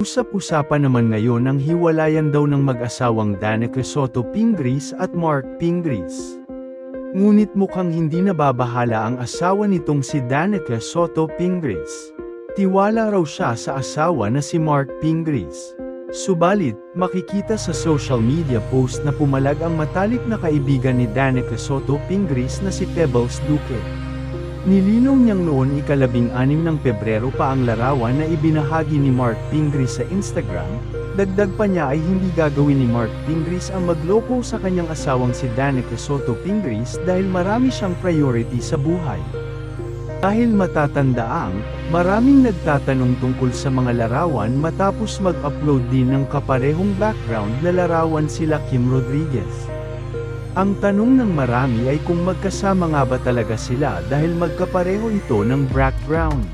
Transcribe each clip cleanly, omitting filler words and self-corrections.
Usap-usapan naman ngayon ang hiwalayan daw ng mag-asawang Danica Soto Pingris at Mark Pingris. Ngunit mukhang hindi nababahala ang asawa nitong si Danica Soto Pingris. Tiwala raw siya sa asawa na si Mark Pingris. Subalit, makikita sa social media post na pumalag ang matalik na kaibigan ni Danica Soto Pingris na si Pebbles Duque. Nilinong niyang noon ika-16 ng Pebrero pa ang larawan na ibinahagi ni Mark Pingris sa Instagram. Dagdag pa niya ay hindi gagawin ni Mark Pingris ang magloko sa kanyang asawang si Danica Soto Pingris dahil marami siyang priority sa buhay. Dahil matatandaang, maraming nagtatanong tungkol sa mga larawan matapos mag-upload din ng kaparehong background na larawan sila Kim Rodriguez. Ang tanong ng marami ay kung magkasama nga ba talaga sila dahil magkapareho ito ng background.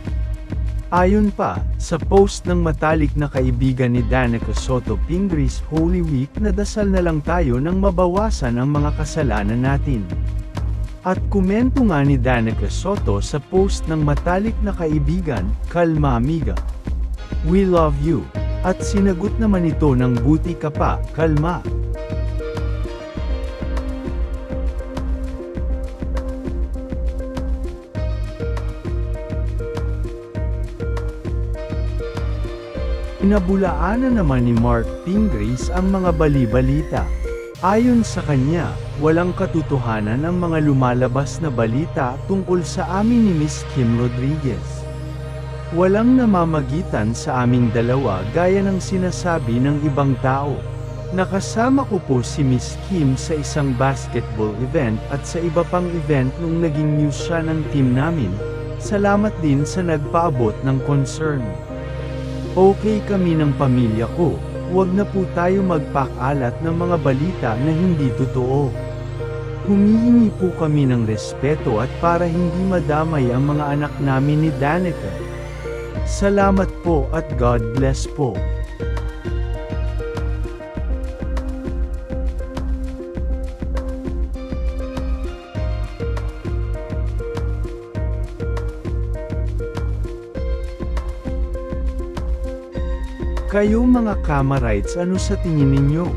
Ayon pa, sa post ng matalik na kaibigan ni Danica Soto Pingris Holy Week na dasal na lang tayo nang mabawasan ang mga kasalanan natin. At komento nga ni Danica Soto sa post ng matalik na kaibigan, "Kalma amiga. We love you." At sinagot naman ito ng "Buti ka pa, kalma." Pinabulaanan naman ni Mark Pingris ang mga bali-balita. Ayon sa kanya, walang katotohanan ang mga lumalabas na balita tungkol sa amin ni Miss Kim Rodriguez. Walang namamagitan sa aming dalawa gaya ng sinasabi ng ibang tao. Nakasama ko po si Miss Kim sa isang basketball event at sa iba pang event nung naging news siya ng team namin. Salamat din sa nagpaabot ng concern. Okay kami ng pamilya ko, huwag na po tayo magpakalat ng mga balita na hindi totoo. Humihingi po kami ng respeto at para hindi madamay ang mga anak namin ni Danica. Salamat po at God bless po. Kayo mga Kamarites, ano sa tingin ninyo?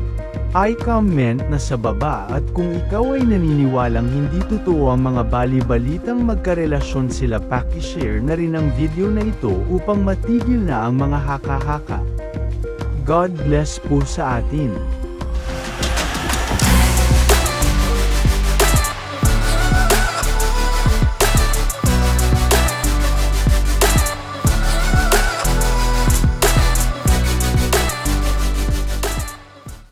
I-comment na sa baba at kung ikaw ay naniniwalang hindi totoo ang mga bali-balitang magkarelasyon sila, paki-share na rin ang video na ito upang matigil na ang mga haka-haka. God bless po sa atin.